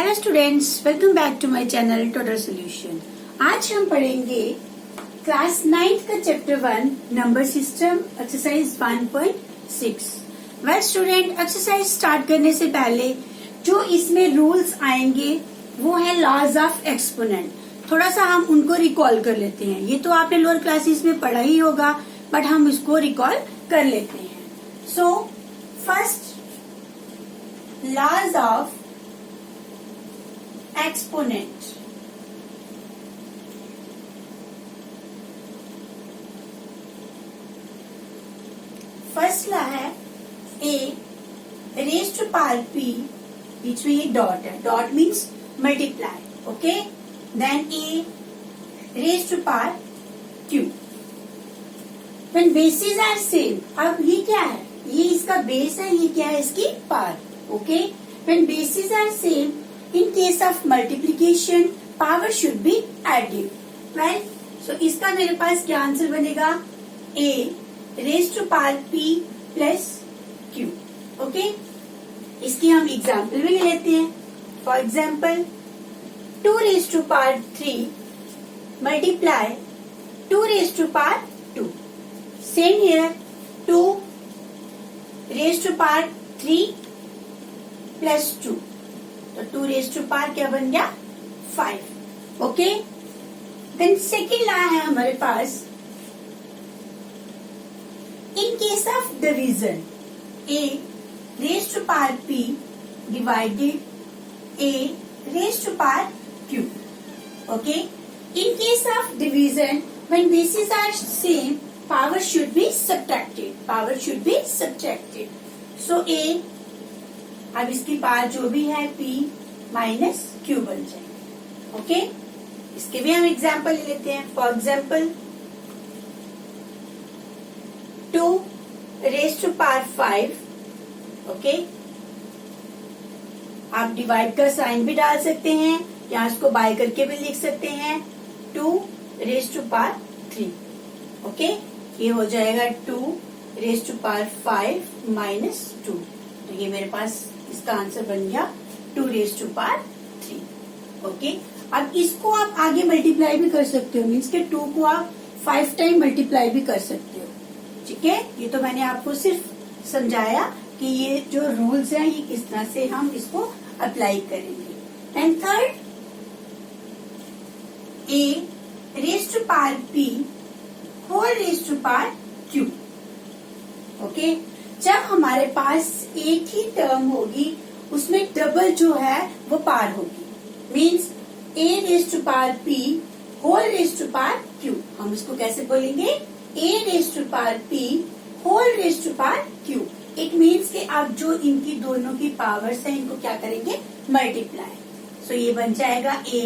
Hello students, welcome back to my channel total solution. आज हम पढ़ेंगे क्लास 9th का chapter 1 number system exercise 1.6। Well student, exercise start करने से पहले जो इसमें रूल्स आएंगे वो है लॉज ऑफ एक्सपोनेंट। थोड़ा सा हम उनको रिकॉल कर लेते हैं। ये तो आपने लोअर क्लासेस में पढ़ा ही होगा, बट हम इसको रिकॉल कर लेते हैं। So first, laws of exponent. First law है a raise to power p, बीच में ये डॉट है, dot means multiply, okay. Then a raise to power q when basis are same. अब ये क्या है, ये इसका बेस है, ये क्या है, इसकी power, okay. When basis are same, in case of multiplication power should be additive, right? So इसका मेरे पास क्या आंसर बनेगा, a raised to power p plus q, okay. इसकी हम एग्जाम्पल भी ले लेते हैं। For example 2 raised to power 3 multiply 2 raised to power 2. Same here, 2 raised to power 3 plus 2, तो 2 रेज टू पावर क्या बन गया, 5, ओके। देन सेकेंड लॉ है हमारे पास, in case of division a raise to power p divided a raise to power q, okay. In case of division when basis are same power should be subtracted, power should be subtracted. So a, अब इसकी power जो भी है p minus q बन जाएगी, okay. इसके भी हम एग्जाम्पल ले लेते हैं। For example 2 raise to power 5, okay. आप डिवाइड का साइन भी डाल सकते हैं या इसको बाय करके भी लिख सकते हैं, 2 रेज टू पावर 3, ओके। ये हो जाएगा 2 रेज टू पावर 5 माइनस 2, तो ये मेरे पास इसका आंसर बन गया 2 रेज टू पावर 3, ओके। अब इसको आप आगे मल्टीप्लाई भी कर सकते हो, मीन्स के 2 को आप 5 टाइम मल्टीप्लाई भी कर सकते हो, ठीक है। ये तो मैंने आपको सिर्फ समझाया कि ये जो रूल्स हैं ये किस तरह से हम इसको अप्लाई करेंगे। And third, a raise to power p whole raise to power q, okay. जब हमारे पास एक ही टर्म होगी उसमें डबल जो है वो पावर होगी, means a raise to power p whole raise to power q। हम इसको कैसे बोलेंगे, a raise to power p whole raise to power q। It means कि आप जो इनकी दोनों की पावर्स हैं इनको क्या करेंगे, मल्टीप्लाई। सो ये बन जाएगा a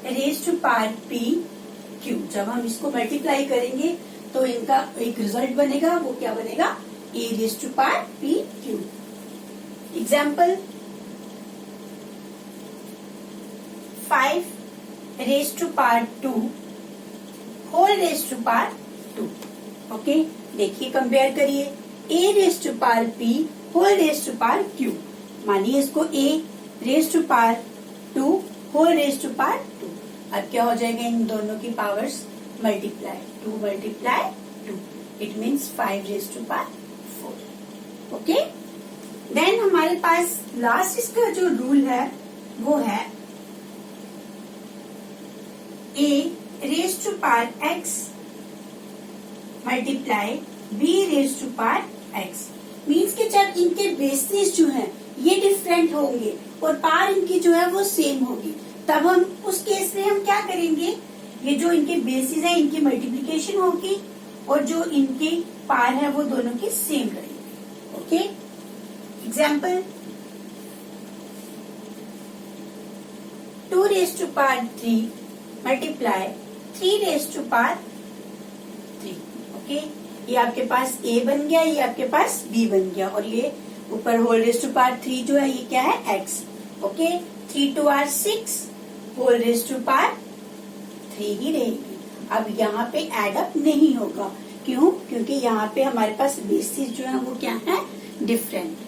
raise to power p q। जब हम इसको मल्टीप्लाई करेंगे तो इनका एक रिजल्ट बनेगा, वो क्या बनेगा, a raise to power p q। Example 5 raise to power 2 whole raise to power 2, okay. देखिए कंपेयर करिए, a raise to power p whole raise to power q। मानिए इसको a raise to power 2 whole raise to power 2। अब क्या हो जाएगा, इन दोनों की powers multiply, 2 multiply 2, it means 5 raise to power 4, okay. Then हमारे पास लास्ट इसका जो रूल है वो है a raise to power x multiply b raise to power x। Means कि जब इनके बेसिस जो है ये डिफरेंट होंगे और पावर इनकी जो है वो सेम होगी, तब हम उस केस में हम क्या करेंगे, ये जो इनके बेसिस है इनकी मल्टीप्लीकेशन होगी और जो इनकी पावर है वो दोनों की सेम रहेगी, okay. Example 2 raise to power 3 multiply 3 raise to power 3, okay. ये आपके पास a बन गया, ये आपके पास b बन गया, और ये ऊपर होल रेज टू पावर 3 जो है ये क्या है, x, okay. 3 2 are 6 whole raise to power 3 ही रहेगी। अब यहाँ पे एड अप नहीं होगा, क्यों, क्योंकि यहाँ पे हमारे पास बेसिस जो है वो क्या है, डिफरेंट।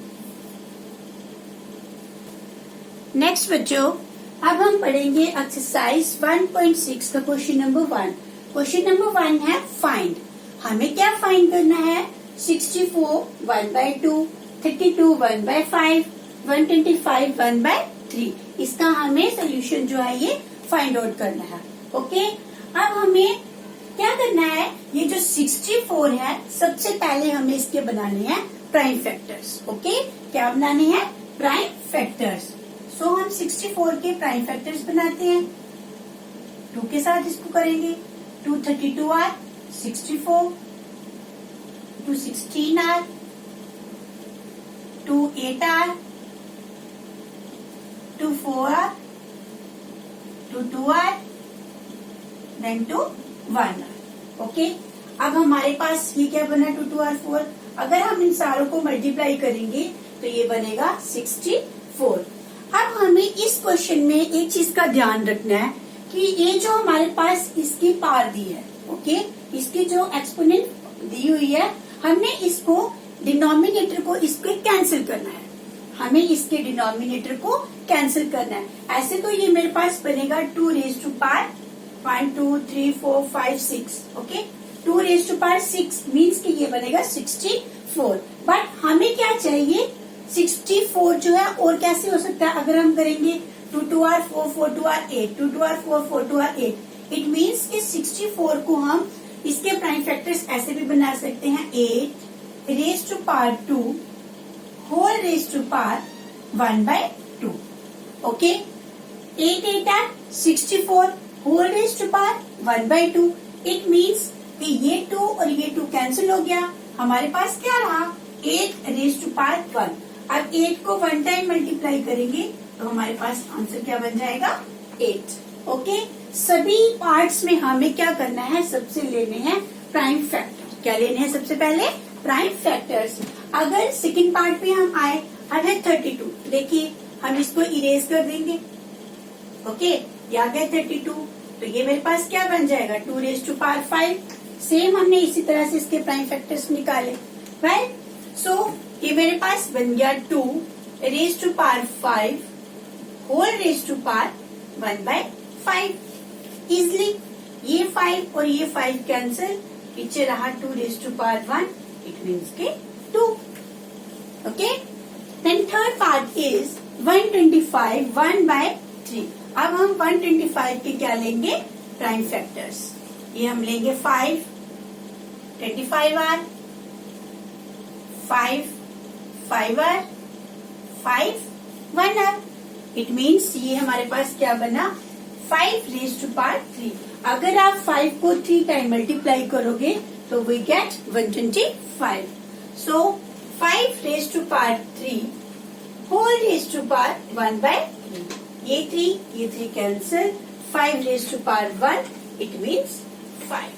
नेक्स्ट बच्चों, अब हम पढ़ेंगे एक्सरसाइज 1.6 का क्वेश्चन नंबर 1। क्वेश्चन नंबर 1 है फाइंड। हमें क्या फाइंड करना है? 64 1/2, 32 1/5, 125 1/3। इसका हमें सोल्यूशन जो है ये फाइंड आउट करना है। ओके, अब हमें क्या करना है? ये जो 64 है, सबसे पहले हमें इसके बनाने हैं प्राइम फैक्टर्स। ओके, क्या बनाने हैं? Prime factors. सो हम 64 के प्राइम फैक्टर्स बनाते हैं। 2 के साथ इसको करेंगे। 2 32 are 64, 2 16 are, 2 8 are, 2 4 are, 2 2 are, then 2 1 are. Okay, अब हमारे पास ये क्या बना? 2 2 आर 4। अगर हम इन सारों को मल्टीप्लाई करेंगे तो ये बनेगा 64। अब हमें इस क्वेश्चन में एक चीज का ध्यान रखना है कि ये जो हमारे पास इसकी पावर दी है, ओके, इसकी जो एक्सपोनेंट दी हुई है, हमने इसको डिनोमिनेटर को इसके कैंसिल करना है। हमें इसके डिनोमिनेटर को कैंसिल करना है। ऐसे तो ये मेरे पास बनेगा 2 raise to power 1 2 3 4 5 6। Okay, 2 raise to power 6 means कि ये बनेगा 64। बट हमें क्या चाहिए? 64 जो है और कैसे हो सकता है? अगर हम करेंगे 2 2 are 4 4 2 are 8, 2 2 are 4 4 2 are 8। It means कि 64 को हम इसके प्राइम फैक्टर्स ऐसे भी बना सकते हैं। 8 raise to power 2 whole raise to power 1/2। Okay, 8 8 are 64 whole raise to power 1/2। It means कि ये 2 और ये 2 कैंसिल हो गया। हमारे पास क्या रहा? 8 रेज़ टू पावर 1। अब 8 को 1 टाइम मल्टीप्लाई करेंगे तो हमारे पास आंसर क्या बन जाएगा? 8। ओके, सभी पार्ट्स में हमें क्या करना है? सबसे लेने हैं प्राइम फैक्टर। क्या लेने हैं? सबसे पहले प्राइम फैक्टर्स। अगर सेकंड पार्ट पे हम आए, अब है 32। देखिए, हम इसको इरेज कर देंगे। ओके, ये आ गया 32। तो ये मेरे पास क्या बन जाएगा? 2 रेज़ टू पावर 5। सेम हमने इसी तरह से इसके प्राइम फैक्टर्स निकाले। राइट, सो ये मेरे पास बन गया 2 raise to power 5 whole raise to power 1/5। Easily ये 5 और ये 5 कैंसिल, पीछे रहा 2 raise to power 1। It means के 2। Okay, then third part is 125 1/3। अब हम 125 के क्या लेंगे? Prime factors. ये हम लेंगे 5 25 are, 5 5 are, 5 1 are. It means ये हमारे पास क्या बना? 5 रेज़ टू पावर 3। अगर आप 5 को 3 टाइम मल्टीप्लाई करोगे तो we get 125। So 5 raise to power 3 whole raise to power 1/3। ये 3 cancel, 5 raise to power 1। It means 5।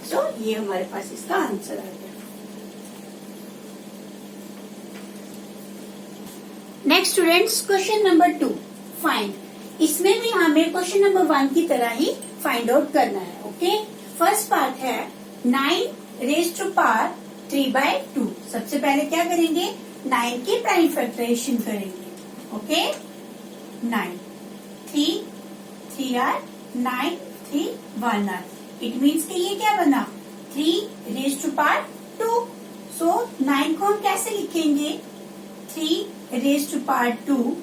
So ये हमारे पास इसका आंसर आ गया। Next students, question number 2 find. इसमें भी हमें क्वेश्चन नंबर 1 की तरह ही फाइंड आउट करना है। ओके, फर्स्ट पार्ट है 9 रेज़ टू पावर 3/2। सबसे पहले क्या करेंगे? 9 की प्राइम फैक्टराइजेशन करेंगे। Okay, 9 3 3 are 9 3 1 are. It means कि ये क्या बना? 3 रेज़ टू पावर 2। सो 9 को हम कैसे लिखेंगे? 3 raise to power 2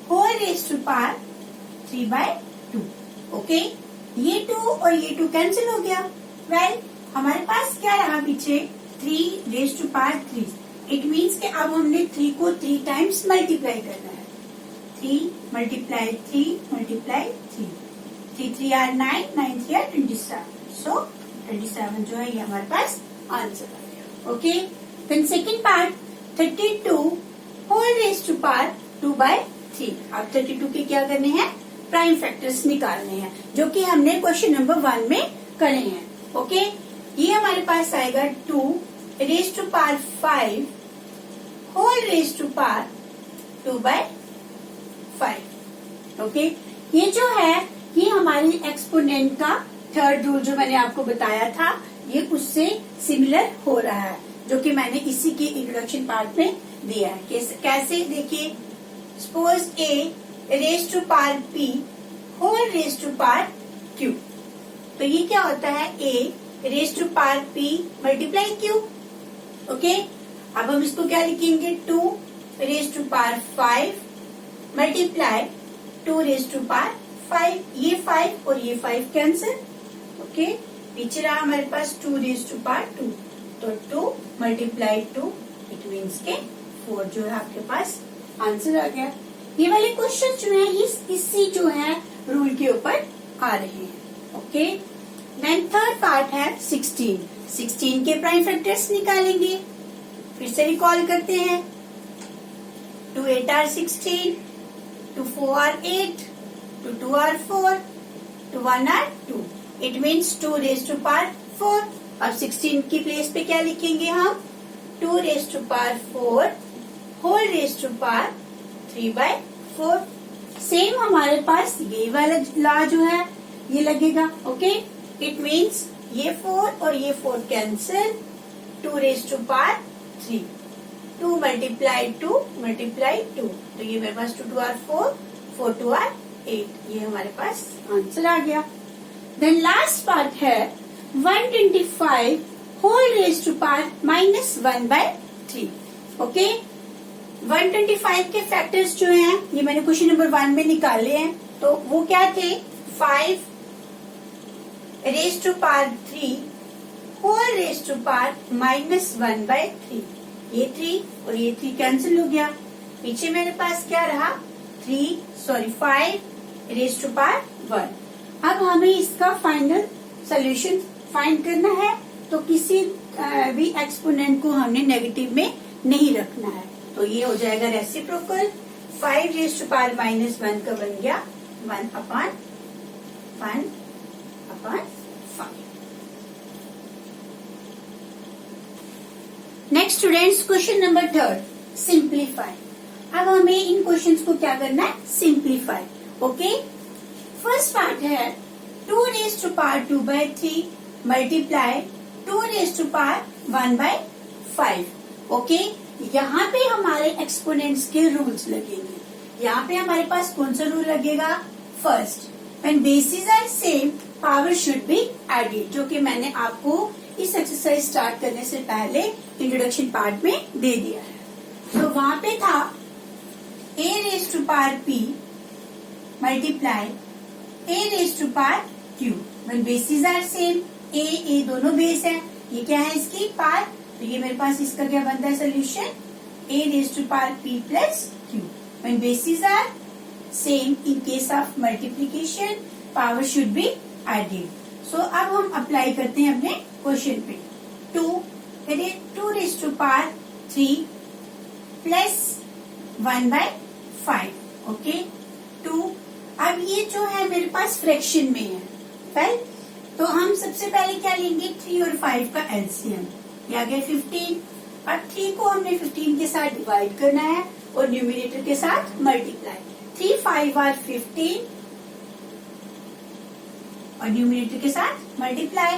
whole raise to power 3/2। Okay, ये 2 और ये 2 कैंसिल हो गया। वेल, हमारे पास क्या रहा पीछे? 3 raise to power 3। It means कि अब हमने 3 को 3 टाइम्स मल्टीप्लाई करना है। 3 multiply 3 multiply 3। 3 3 are 9 9 3 are 27। So 27 जो है ये हमारे पास आंसर आ गया। Okay, then second part 32 whole raise to power 2/3। अब 32 के क्या करने हैं? प्राइम फैक्टर्स निकालने हैं, जो कि हमने क्वेश्चन नंबर 1 में करे हैं। ओके, ये हमारे पास आएगा 2 raise to power 5 whole raise to power 2/5। Okay, ये जो है ये हमारी एक्सपोनेंट का थर्ड रूल जो मैंने आपको बताया था, ये उससे सिमिलर हो रहा है, जो कि मैंने इसी के इंट्रोडक्शन पार्ट में दिया है। कैसे देखिए, suppose a raise to power p whole raise to power q। तो ये क्या होता है, a raise to power p multiply q। Okay, अब हम इसको क्या लिखेंगे, 2 raise to power 5 multiply 2 raise to power 5। ये 5 और ये 5 कैंसिल। ओके, पीछे रहा हमारे पास 2 रेज टू पावर 2, तो 2 मल्टीप्लाई 2 इट मीन्स के 4 जो है आपके पास आंसर आ गया। ये वाले क्वेश्चन जो है इसी जो है रूल के ऊपर आ रहे हैं। ओके, देन थर्ड पार्ट है 16 के प्राइम फैक्टर्स निकालेंगे। फिर से रिकॉल करते हैं, 2 8 are 16, 2 4 are 8, 2 2 are 4, 2 1 are 2। It means 2 raise to power 4। अब 16 की प्लेस पे क्या लिखेंगे हम, 2 raise to power 4 whole raise to power 3/4। Same हमारे पास ये वाला लॉ जो है ये लगेगा। ओके, इट मीन्स ये 4 और ये 4 cancel, 2 raise to power 3, 2 multiply 2 multiply 2, तो ये मेरे पास 2 2 are 4, 4 2 are 8। ये हमारे पास आंसर आ गया। देन लास्ट पार्ट है 125 whole raise to power -1/3। Okay, 125 के फैक्टर्स जो हैं ये मैंने क्वेश्चन नंबर 1 में निकाले हैं। तो वो क्या थे, 5 raise to power 3 whole raise to power -1/3। ये 3 और ये 3 कैंसिल हो गया। पीछे मेरे पास क्या रहा, 5 रेज टू पावर 1। अब हमें इसका फाइनल सोल्यूशन फाइंड करना है, तो किसी भी एक्सपोनेंट को हमने नेगेटिव में नहीं रखना है। तो ये हो जाएगा रेसिप्रोकल, 5 रेज टू पावर -1 का बन गया 1/5। Next students, question number 3, simplify. अब हमें इन क्वेश्चंस को क्या करना है, सिंप्लीफाई। ओके, फर्स्ट पार्ट है 2 raise to power 2/3 multiply 2 raise to power 1/5। Okay, यहाँ पे हमारे एक्सपोनेंट्स के रूल्स लगेंगे। यहाँ पे हमारे पास कौन सा रूल लगेगा, first when basis are same power should be added, जो कि मैंने आपको इस एक्सरसाइज स्टार्ट करने से पहले इंट्रोडक्शन पार्ट में दे दिया है। तो वहां पे था a raise to power p multiply a raise to power q when basis are same. a दोनों बेस है, ये क्या है इसकी पावर, तो ये मेरे पास इसका क्या बनता है solution, a raise to power p plus q when basis are same. In case of multiplication power should be added. So अब हम अप्लाई करते हैं अपने क्वेश्चन पे, 2 raise to power 3 plus 1/5। Okay, 2। अब ये जो है मेरे पास फ्रैक्शन में है, राइट, तो हम सबसे पहले क्या लेंगे, 3 और 5 का एलसीएम, ये आ गया 15। और 3 को हमने 15 के साथ डिवाइड करना है और न्यूमरेटर के साथ मल्टीप्लाई। 3 5 are 15 और न्यूमरेटर के साथ मल्टीप्लाई,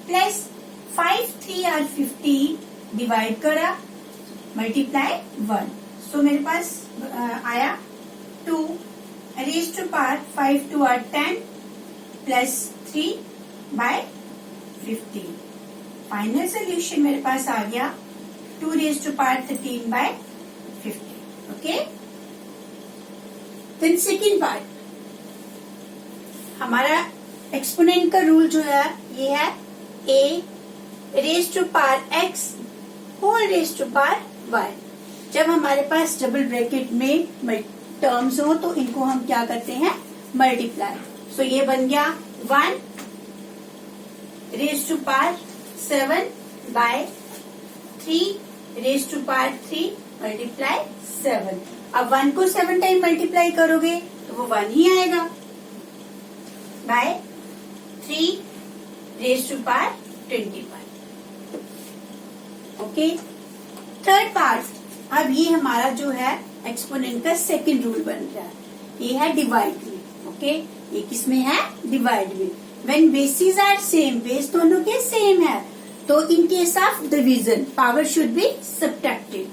प्लस 5 3 are 15 डिवाइड करा मल्टीप्लाई 1। सो मेरे पास आया 2 raise to power 5 2 are 10 plus 3/15। Final solution मेरे पास आ गया 2 raise to power 13/15। Okay, then second part, हमारा एक्सपोनेंट का रूल जो है ये है a raise to power x whole raise to power y। जब हमारे पास डबल ब्रैकेट में टर्म्स हो तो इनको हम क्या करते हैं, मल्टीप्लाई। सो ये बन गया 1 raise to power 7/3 raise to power 3 multiply 7। अब 1 को 7 टाइम मल्टीप्लाई करोगे तो वो 1 ही आएगा, by 3 raise to power 25। Okay, third part, अब ये हमारा जो है एक्सपोनेंट का सेकंड रूल बन रहा है, ये है डिवाइड में। ओके, ये किसमें है, डिवाइड में। When basis are same, base दोनों के सेम है, तो in case of division power should be subtracted.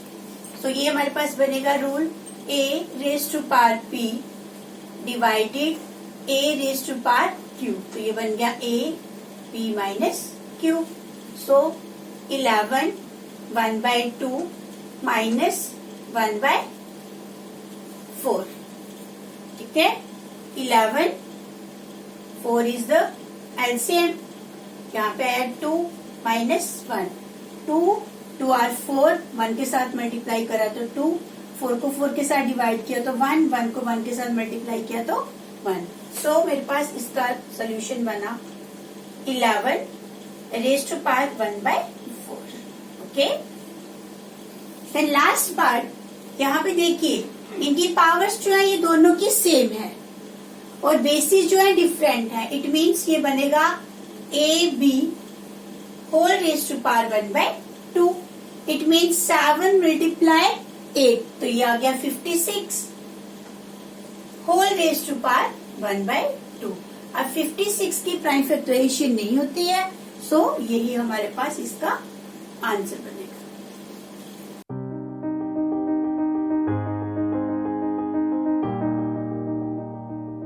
So ये हमारे पास बनेगा rule a raise to power p divided a raise to power q, तो ये बन गया a p minus q. So 11 1/2 minus 1/4. ठीक है, 11 4 इज द एलसीएम. यहाँ पे ऐड 2 माइनस 1, 2 2 आर 4, 1 के साथ मल्टीप्लाई करा तो 2, 4 को 4 के साथ डिवाइड किया तो 1, 1 को 1 के साथ मल्टीप्लाई किया तो 1. सो मेरे पास इसका सोल्यूशन बना 11 raise to power 1/4. Okay, then last part. यहाँ पे देखिए इनकी पावर्स जो है ये दोनों की सेम है और बेसिस जो है डिफरेंट है. इट मीन्स ये बनेगा A B whole raise to power 1/2. It means 7 multiply 8, तो ये आ गया 56 होल रेज टू पावर 1/2. अब 56 की प्राइम फैक्टराइजेशन नहीं होती है, सो यही हमारे पास इसका आंसर बनेगा.